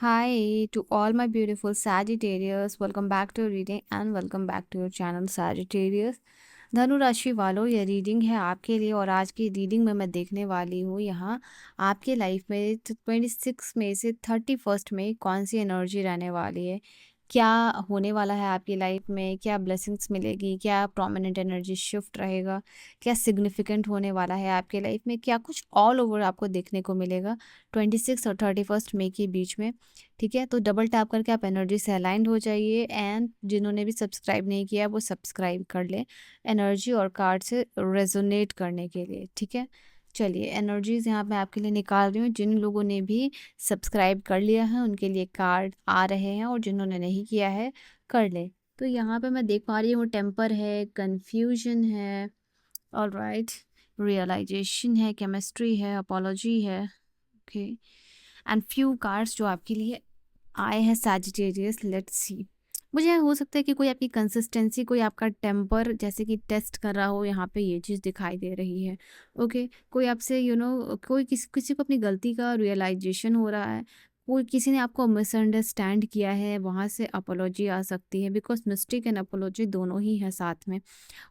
Hi to all my beautiful Sagittarius. Welcome back to reading and welcome back to your channel Sagittarius. धनु राशि वालों, यह reading है आपके लिए और आज की रीडिंग में मैं देखने वाली हूँ यहाँ आपके लाइफ में 26 मई से 31 मई कौन सी एनर्जी रहने वाली है, क्या होने वाला है आपकी लाइफ में, क्या ब्लेसिंग्स मिलेगी, क्या प्रोमिनेंट एनर्जी शिफ्ट रहेगा, क्या सिग्निफिकेंट होने वाला है आपके लाइफ में, क्या कुछ ऑल ओवर आपको देखने को मिलेगा 26 और 31 मई के बीच में। ठीक है, तो डबल टैप करके आप एनर्जी से अलाइंड हो जाइए एंड जिन्होंने भी सब्सक्राइब नहीं किया वो सब्सक्राइब कर ले एनर्जी और कार्ड से रेजोनेट करने के लिए। ठीक है, चलिए एनर्जीज यहाँ मैं आपके लिए निकाल रही हूँ। जिन लोगों ने भी सब्सक्राइब कर लिया है उनके लिए कार्ड आ रहे हैं और जिन्होंने नहीं किया है कर ले। तो यहाँ पे मैं देख पा रही हूँ टेम्पर है, कन्फ्यूजन है, ऑलराइट, रियलाइजेशन है, केमिस्ट्री है, अपोलॉजी है। ओके, एंड फ्यू कार्ड्स जो आपके लिए आए हैं सैजिटेरियस, लेट्स सी। मुझे हो सकता है कि कोई आपकी कंसिस्टेंसी, कोई आपका टेम्पर जैसे कि टेस्ट कर रहा हो, यहाँ पे ये चीज़ दिखाई दे रही है। ओके, कोई आपसे कोई किसी किसी को अपनी गलती का रियलाइजेशन हो रहा है, कोई किसी ने आपको मिसअंडरस्टैंड किया है, वहाँ से अपोलॉजी आ सकती है बिकॉज मिस्टेक एंड अपोलॉजी दोनों ही है साथ में।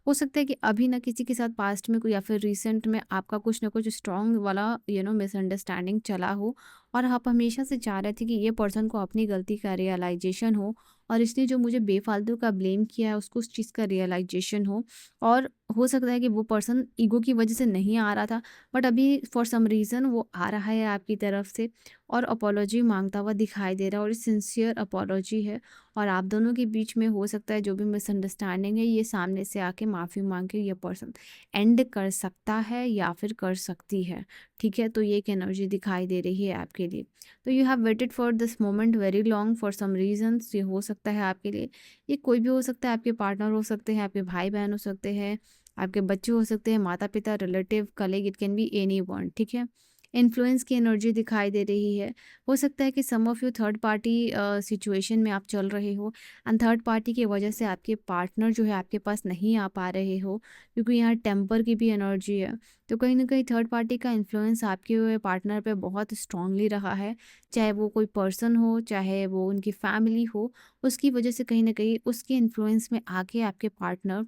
हो सकता है कि अभी ना किसी के साथ पास्ट में कोई या फिर रिसेंट में आपका कुछ ना कुछ स्ट्रॉन्ग वाला मिसअंडरस्टैंडिंग चला हो और आप हमेशा से चाह रहे थे कि ये पर्सन को अपनी गलती का रियलाइजेशन हो और इसने जो मुझे बेफालतू का ब्लेम किया है उसको उस चीज़ का रियलाइजेशन हो। और हो सकता है कि वो पर्सन ईगो की वजह से नहीं आ रहा था बट अभी फॉर सम रीज़न वो आ रहा है आपकी तरफ से और अपोलॉजी मांगता हुआ दिखाई दे रहा है और सिंसियर अपोलॉजी है। और आप दोनों के बीच में हो सकता है जो भी मिसअंडरस्टैंडिंग है ये सामने से आके माफ़ी मांग के ये पर्सन एंड कर सकता है या फिर कर सकती है। ठीक है, तो ये एक एनर्जी दिखाई दे रही है आपके लिए। तो you have waited for this moment very long for some reasons. ये हो सकता है आपके लिए, ये कोई भी हो सकता है, आपके पार्टनर हो सकते हैं, आपके भाई बहन हो सकते हैं, आपके बच्चे हो सकते हैं, माता पिता, relative, colleague, it can be any one. ठीक है, इन्फ्लुएंस की एनर्जी दिखाई दे रही है। हो सकता है कि some of you third party situation में आप चल रहे हो एंड थर्ड पार्टी की वजह से आपके पार्टनर जो है आपके पास नहीं आ पा रहे हो क्योंकि यहाँ टेम्पर की भी एनर्जी है। तो कहीं ना कहीं थर्ड पार्टी का इन्फ्लुएंस आपके पार्टनर पे बहुत स्ट्रांगली रहा है, चाहे वो कोई पर्सन हो चाहे वो उनकी फैमिली हो। उसकी वजह से कहीं ना कहीं उसके इन्फ्लुएंस में आके आपके पार्टनर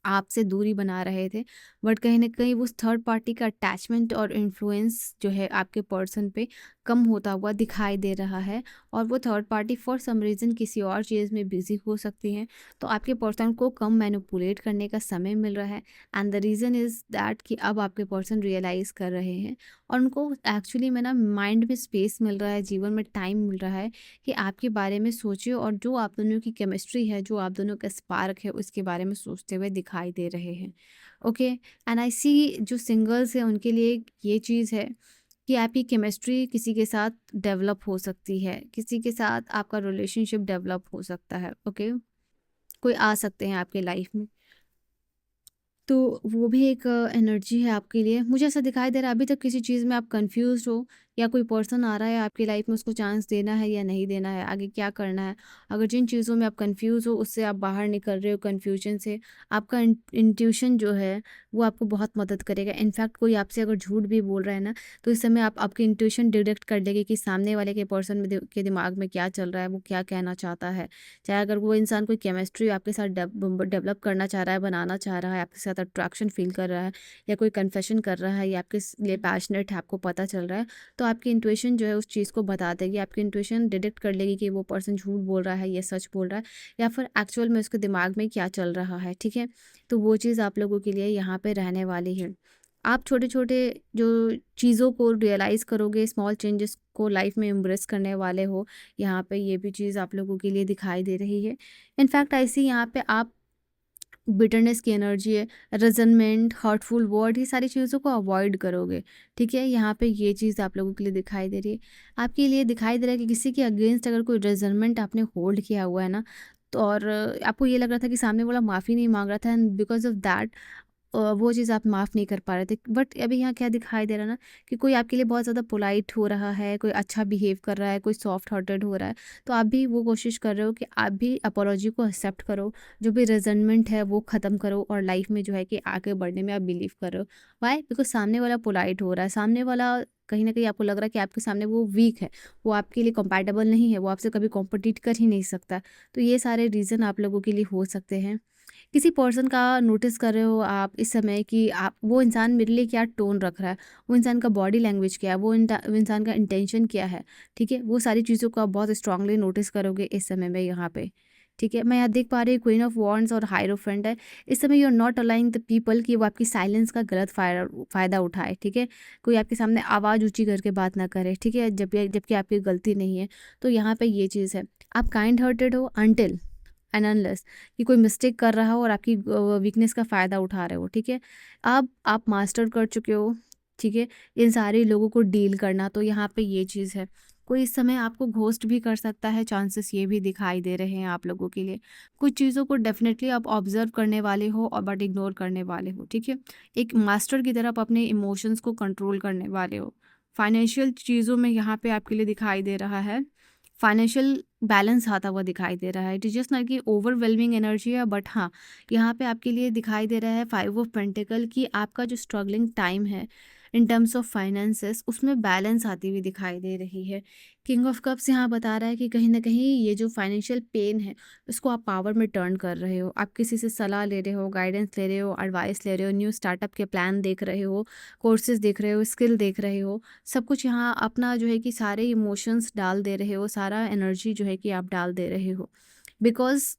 आपसे दूरी बना रहे थे बट कहीं न कहीं उस थर्ड पार्टी का अटैचमेंट और इन्फ्लुएंस जो है आपके पर्सन पे कम होता हुआ दिखाई दे रहा है और वो third party for some reason किसी और चीज़ में बिज़ी हो सकती हैं। तो आपके पर्सन को कम मैनिपुलेट करने का समय मिल रहा है and the reason is that कि अब आपके पर्सन रियलाइज़ कर रहे हैं और उनको एक्चुअली में ना माइंड में स्पेस मिल रहा है, जीवन में टाइम मिल रहा है कि आपके बारे में सोचिए और जो आप दोनों की केमिस्ट्री है, जो आप दोनों का स्पार्क है उसके बारे में सोचते हुए दिखाई दे रहे हैं। ओके, एंड आई सी जो सिंगल्स हैं उनके लिए ये चीज़ है कि आपकी केमिस्ट्री किसी के साथ डेवलप हो सकती है, किसी के साथ आपका रिलेशनशिप डेवलप हो सकता है। ओके, कोई आ सकते हैं आपके लाइफ में, तो वो भी एक एनर्जी है आपके लिए। मुझे ऐसा दिखाई दे रहा है अभी तक किसी चीज़ में आप कंफ्यूज हो या कोई पर्सन आ रहा है आपकी लाइफ में, उसको चांस देना है या नहीं देना है, आगे क्या करना है। अगर जिन चीज़ों में आप कंफ्यूज हो उससे आप बाहर निकल रहे हो कन्फ्यूजन से, आपका इंट्यूशन जो है वो आपको बहुत मदद करेगा। इनफैक्ट कोई आपसे अगर झूठ भी बोल रहा है ना तो इस समय आप आपकी इंट्यूशन डिटेक्ट कर लेगी कि सामने वाले के पर्सन में के दिमाग में क्या चल रहा है, वो क्या कहना चाहता है। चाहे अगर वो इंसान कोई केमिस्ट्री आपके साथ डेवलप करना चाह रहा है, बनाना चाह रहा है, आपके साथ अट्रैक्शन फील कर रहा है या कोई कन्फेशन कर रहा है या आपके लिए पैशनेट है, आपको पता चल रहा है, तो आपकी इंट्यूशन जो है उस चीज़ को बता देगी। आपकी इंट्यूशन डिटेक्ट कर लेगी कि वो पर्सन झूठ बोल रहा है या सच बोल रहा है या फिर एक्चुअल में उसके दिमाग में क्या चल रहा है। ठीक है, तो वो चीज़ आप लोगों के लिए यहाँ पे रहने वाली है। आप छोटे छोटे जो चीज़ों को रियलाइज़ करोगे, स्मॉल चेंजेस को लाइफ में एम्ब्रेस करने वाले हो, यहाँ पे ये भी चीज़ आप लोगों के लिए दिखाई दे रही है। इनफैक्ट ऐसी यहाँ पे आप बिटरनेस की एनर्जी है, रेजनमेंट, हर्टफुल वर्ड, ये सारी चीज़ों को अवॉइड करोगे। ठीक है, यहाँ पे ये चीज़ आप लोगों के लिए दिखाई दे रही है। आपके लिए दिखाई दे रहा है कि किसी के अगेंस्ट अगर कोई रेजनमेंट आपने होल्ड किया हुआ है ना, तो और आपको ये लग रहा था कि सामने वाला माफ़ी नहीं मांग रहा था एंड बिकॉज ऑफ दैट वो चीज़ आप माफ़ नहीं कर पा रहे थे। बट अभी यहाँ क्या दिखाई दे रहा है ना कि कोई आपके लिए बहुत ज़्यादा पोलाइट हो रहा है, कोई अच्छा बिहेव कर रहा है, कोई सॉफ्ट हार्टेड हो रहा है, तो आप भी वो कोशिश कर रहे हो कि आप भी अपोलॉजी को एक्सेप्ट करो, जो भी रेजनमेंट है वो ख़त्म करो और लाइफ में जो है कि आगे बढ़ने में आप बिलीव कर रहे हो। वाई? बिकॉज सामने वाला पोलाइट हो रहा है, सामने वाला कहीं न कहीं आपको लग रहा है कि आपके सामने वो वीक है, वो आपके लिए कंपैटिबल नहीं है, वो आपसे कभी कॉम्पिटिट कर ही नहीं सकता। तो ये सारे रीज़न आप लोगों के लिए हो सकते हैं। किसी पर्सन का नोटिस कर रहे हो आप इस समय कि आप वो इंसान मेरे लिए क्या टोन रख रहा है, वो इंसान का बॉडी लैंग्वेज क्या है, वो इंसान का इंटेंशन क्या है, ठीक है? वो सारी चीज़ों को आप बहुत स्ट्रांगली नोटिस करोगे इस समय में यहाँ पे, ठीक है? मैं यहाँ देख पा रही हूँ क्वीन ऑफ वॉन्ड्स और हायरोफेंट है। इस समय you are not allowing the people कि वो आपकी साइलेंस का गलत फ़ायदा उठाए, ठीक है? कोई आपके सामने आवाज़ ऊँची करके बात ना करे, ठीक है? जबकि आपकी गलती नहीं है। तो यहाँ पे ये चीज़ है, आप काइंड हार्टेड हो अंटिल एंड अनलेस कि कोई मिस्टेक कर रहा हो और आपकी वीकनेस का फ़ायदा उठा रहे हो, ठीक है? अब आप मास्टर कर चुके हो, ठीक है? इन सारे लोगों को डील करना, तो यहाँ पे ये चीज़ है। कोई इस समय आपको घोस्ट भी कर सकता है, चांसेस ये भी दिखाई दे रहे हैं आप लोगों के लिए। कुछ चीज़ों को डेफ़िनेटली आप ऑब्ज़र्व करने वाले हो और बट इग्नोर करने वाले हो, ठीक है? एक मास्टर की तरह आप अपने इमोशंस को कंट्रोल करने वाले हो। फाइनेंशियल चीज़ों में यहाँ पे आपके लिए दिखाई दे रहा है, फाइनेंशियल बैलेंस आता हुआ दिखाई दे रहा है। इट इज़ जस्ट नॉट कि ओवरवेलमिंग एनर्जी है, बट हाँ, यहाँ पे आपके लिए दिखाई दे रहा है 5 ऑफ पेंटिकल कि आपका जो स्ट्रगलिंग टाइम है इन टर्म्स ऑफ फाइनेंसेस, उसमें बैलेंस आती हुई दिखाई दे रही है। किंग ऑफ कप्स यहाँ बता रहा है कि कहीं न कहीं ये जो फाइनेंशियल पेन है, उसको आप पावर में टर्न कर रहे हो। आप किसी से सलाह ले रहे हो, गाइडेंस ले रहे हो, एडवाइस ले रहे हो, न्यू स्टार्टअप के प्लान देख रहे हो, कोर्सेज़ देख रहे हो, स्किल देख रहे हो। सब कुछ यहाँ अपना जो है कि सारे इमोशंस डाल दे रहे हो, सारा एनर्जी जो है कि आप डाल दे रहे हो। बिकॉज़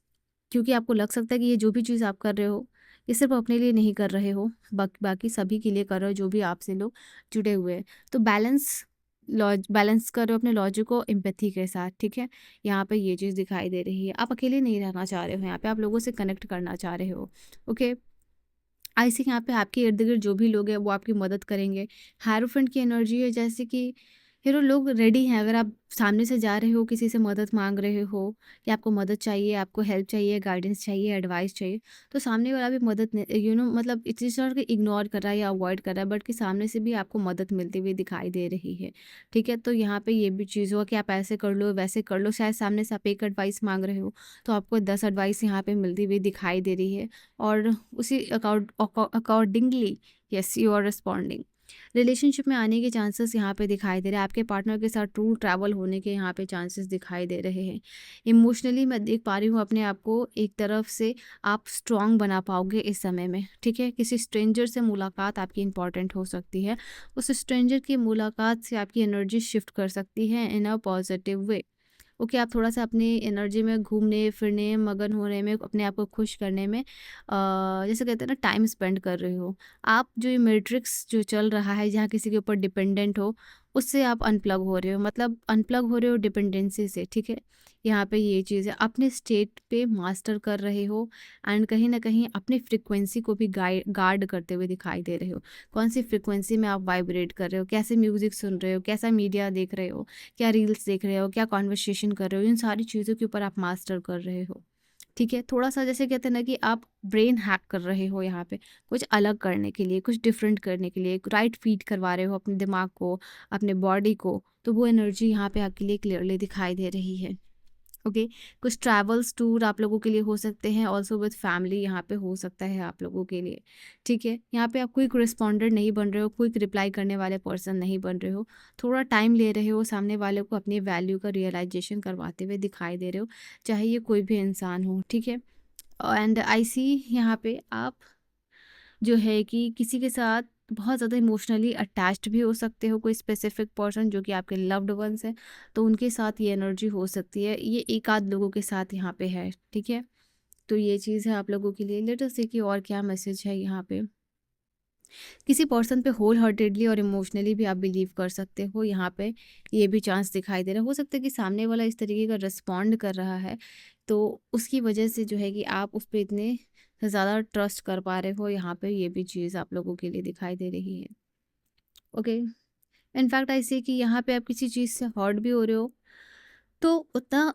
क्योंकि आपको लग सकता है कि ये जो भी चीज़ आप कर रहे हो, ये सिर्फ़ अपने लिए नहीं कर रहे हो, बाकी सभी के लिए कर रहे हो जो भी आपसे लोग जुड़े हुए हैं। तो बैलेंस कर रहे हो अपने लॉजिक को एम्पैथी के साथ, ठीक है? यहाँ पे ये चीज़ दिखाई दे रही है। आप अकेले नहीं रहना चाह रहे हो, यहाँ पे आप लोगों से कनेक्ट करना चाह रहे हो, ओके? आई थिंक यहाँ पे आपके इर्द-गिर्द जो भी लोग हैं वो आपकी मदद करेंगे। हायरोफेंट की एनर्जी है जैसे कि लोग रेडी हैं, अगर आप सामने से जा रहे हो, किसी से मदद माँग रहे हो कि आपको मदद चाहिए, आपको हेल्प चाहिए, गाइडेंस चाहिए, एडवाइस चाहिए, तो सामने वाला भी मदद न मतलब इट्स जस्ट नॉट कि इग्नोर कर रहा है या अवॉइड कर रहा है, बट कि सामने से भी आपको मदद मिलती हुई दिखाई दे रही है, ठीक है? तो यहाँ पे ये भी चीज़ हुआ कि आप ऐसे कर लो, वैसे कर लो, शायद सामने से आप एक एडवाइस माँग रहे हो, तो आपको 10 एडवाइस यहाँ पे मिलती हुई दिखाई दे रही है और उसी accordingly yes you are responding. Relationship में आने के चांसेस यहाँ पे दिखाई दे रहे हैं, आपके पार्टनर के साथ ट्रू ट्रैवल होने के यहाँ पे चांसेस दिखाई दे रहे हैं। इमोशनली मैं देख पा रही हूँ अपने आप को, एक तरफ से आप स्ट्रांग बना पाओगे इस समय में, ठीक है? किसी स्ट्रेंजर से मुलाकात आपकी इंपॉर्टेंट हो सकती है, उस स्ट्रेंजर की मुलाकात से आपकी एनर्जी शिफ्ट कर सकती है इन अ पॉजिटिव वे। ओके, आप थोड़ा-सा अपनी एनर्जी में घूमने-फिरने, मगन होने में, अपने आप को खुश करने में जैसे कहते हैं ना टाइम स्पेंड कर रहे हो। आप जो ये मैट्रिक्स जो चल रहा है, जहाँ किसी के ऊपर डिपेंडेंट हो, उससे आप अनप्लग हो रहे हो, मतलब अनप्लग हो रहे हो डिपेंडेंसी से, ठीक है? यहाँ पे ये चीज़ है, अपने स्टेट पे मास्टर कर रहे हो एंड कहीं न कहीं अपनी फ्रीक्वेंसी को भी गार्ड करते हुए दिखाई दे रहे हो। कौन-सी फ्रीक्वेंसी में आप वाइब्रेट कर रहे हो, कैसे म्यूज़िक सुन रहे हो, कैसा मीडिया देख रहे हो, क्या रील्स देख रहे हो, क्या कॉन्वर्सेशन कर रहे हो, इन सारी चीज़ों के ऊपर आप मास्टर कर रहे हो, ठीक है? थोड़ा-सा जैसे कहते हैं ना कि आप ब्रेन हैक कर रहे हो यहाँ पे, कुछ अलग करने के लिए, कुछ डिफरेंट करने के लिए, राइट फीड करवा रहे हो अपने दिमाग को, अपने बॉडी को, तो वो एनर्जी यहाँ पे आपके लिए क्लियरली दिखाई दे रही है। ओके, कुछ ट्रैवल्स टूर आप लोगों के लिए हो सकते हैं, ऑल्सो विद फैमिली यहाँ पे हो सकता है आप लोगों के लिए, ठीक है? यहाँ पे आप क्विक रिस्पॉन्डर नहीं बन रहे हो, क्विक रिप्लाई करने वाले पर्सन नहीं बन रहे हो, थोड़ा टाइम ले रहे हो, सामने वाले को अपनी वैल्यू का रियलाइजेशन करवाते हुए दिखाई दे रहे हो, चाहे ये कोई भी इंसान हो, ठीक है? एंड आई सी यहाँ पे आप जो है कि किसी के साथ बहुत ज़्यादा इमोशनली अटैच्ड भी हो सकते हो, कोई स्पेसिफिक पर्सन जो कि आपके लव्ड वंस हैं, तो उनके साथ ये एनर्जी हो सकती है, ये एक आध लोगों के साथ यहाँ पे है, ठीक है? तो ये चीज़ है आप लोगों के लिए। लेट अस सी कि और क्या मैसेज है यहाँ पे। किसी पर्सन पे होल हार्टेडली और इमोशनली भी आप बिलीव कर सकते हो, यहाँ पे ये भी चांस दिखाई दे रहा है। हो सकता है कि सामने वाला इस तरीके का रिस्पॉन्ड कर रहा है, तो उसकी वजह से जो है कि आप उस पे इतने ज़्यादा ट्रस्ट कर पा रहे हो, यहाँ पे ये भी चीज़ आप लोगों के लिए दिखाई दे रही है। ओके, इनफैक्ट ऐसे कि यहाँ पे आप किसी चीज़ से हर्ट भी हो रहे हो, तो उतना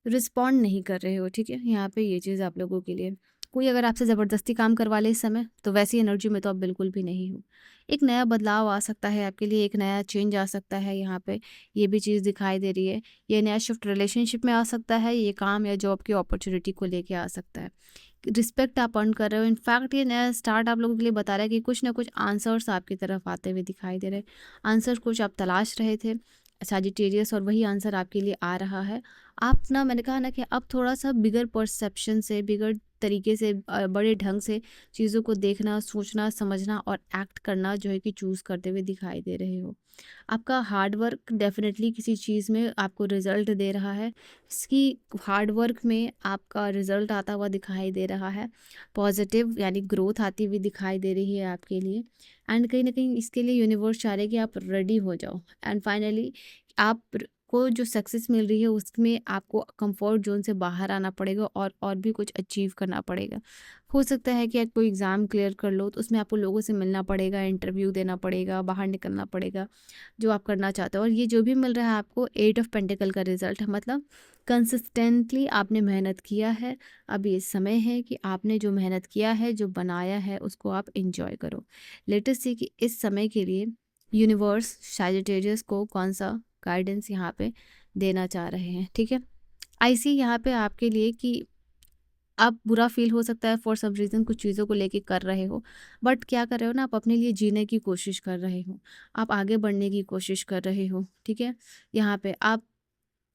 रिस्पॉन्ड नहीं कर रहे हो, ठीक है? यहाँ पे ये चीज़ आप लोगों के लिए, कोई अगर आपसे ज़बरदस्ती काम करवा ले इस समय, तो वैसी एनर्जी में तो आप बिल्कुल भी नहीं हो। एक नया बदलाव आ सकता है आपके लिए, एक नया चेंज आ सकता है यहाँ पे, ये भी चीज़ दिखाई दे रही है। ये नया शिफ्ट रिलेशनशिप में आ सकता है, ये काम या जॉब की अपॉर्चुनिटी को लेके आ सकता है। रिस्पेक्ट आप अर्न कर रहे हो। इनफैक्ट ये नया स्टार्ट आप लोगों के लिए बता रहा है कि कुछ ना कुछ आंसर्स आपकी तरफ आते हुए दिखाई दे रहे हैं। आंसर कुछ आप तलाश रहे थे सैजिटेरियस, और वही आंसर आपके लिए आ रहा है। आप ना, मैंने कहा ना कि अब थोड़ा सा बिगर परसेप्शन से, बिगर तरीके से, बड़े ढंग से चीज़ों को देखना, सोचना, समझना और एक्ट करना जो है कि चूज़ करते हुए दिखाई दे रहे हो। आपका हार्ड वर्क डेफ़िनेटली किसी चीज़ में आपको रिज़ल्ट दे रहा है। इसकी हार्ड वर्क में आपका रिज़ल्ट आता हुआ दिखाई दे रहा है। पॉज़िटिव यानी ग्रोथ आती हुई दिखाई दे रही है आपके लिए। एंड कहीं न कहीं इसके लिए यूनिवर्स चाह रहा है कि आप रेडी हो जाओ। एंड फाइनली आप को जो सक्सेस मिल रही है उसमें आपको कंफर्ट ज़ोन से बाहर आना पड़ेगा और भी कुछ अचीव करना पड़ेगा। हो सकता है कि आप कोई एग्ज़ाम क्लियर कर लो, तो उसमें आपको लोगों से मिलना पड़ेगा, इंटरव्यू देना पड़ेगा, बाहर निकलना पड़ेगा, जो आप करना चाहते हो। और ये जो भी मिल रहा है आपको 8 ऑफ पेंटिकल का रिज़ल्ट है, मतलब कंसिस्टेंटली आपने मेहनत किया है। अब ये समय है कि आपने जो मेहनत किया है, जो बनाया है, उसको आप एन्जॉय करो। लेट अस सी कि इस समय के लिए यूनिवर्स सैजिटेरियस को कौन-सा गाइडेंस यहाँ पे देना चाह रहे हैं, ठीक है? आई सी यहाँ पे आपके लिए कि आप बुरा फ़ील हो सकता है फॉर सम रीज़न, कुछ चीज़ों को लेके कर रहे हो, बट क्या कर रहे हो ना, आप अपने लिए जीने की कोशिश कर रहे हो, आप आगे बढ़ने की कोशिश कर रहे हो, ठीक है? यहाँ पे आप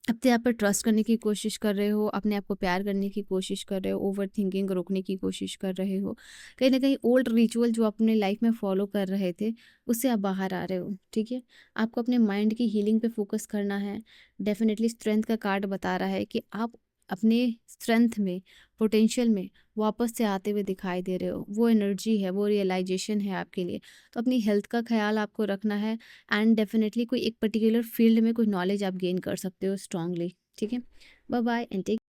अपने आप पे ट्रस्ट करने की कोशिश कर रहे हो, अपने आप को प्यार करने की कोशिश कर रहे हो, ओवरथिंकिंग रोकने की कोशिश कर रहे हो। कहीं न कहीं ओल्ड रिचुअल जो अपने लाइफ़ में फ़ॉलो कर रहे थे, उससे आप बाहर आ रहे हो, ठीक है? आपको अपने माइंड की हीलिंग पे फ़ोकस करना है। डेफ़िनेटली स्ट्रेंथ का कार्ड बता रहा है कि आप अपने स्ट्रेंथ में, पोटेंशियल में वापस से आते हुए दिखाई दे रहे हो। वो एनर्जी है, वो रियलाइज़ेशन है आपके लिए। तो अपनी हेल्थ का ख़्याल आपको रखना है। एंड डेफिनेटली कोई एक पर्टिकुलर फील्ड में कोई नॉलेज आप गेन कर सकते हो स्ट्रांगली, ठीक है? Bye bye and take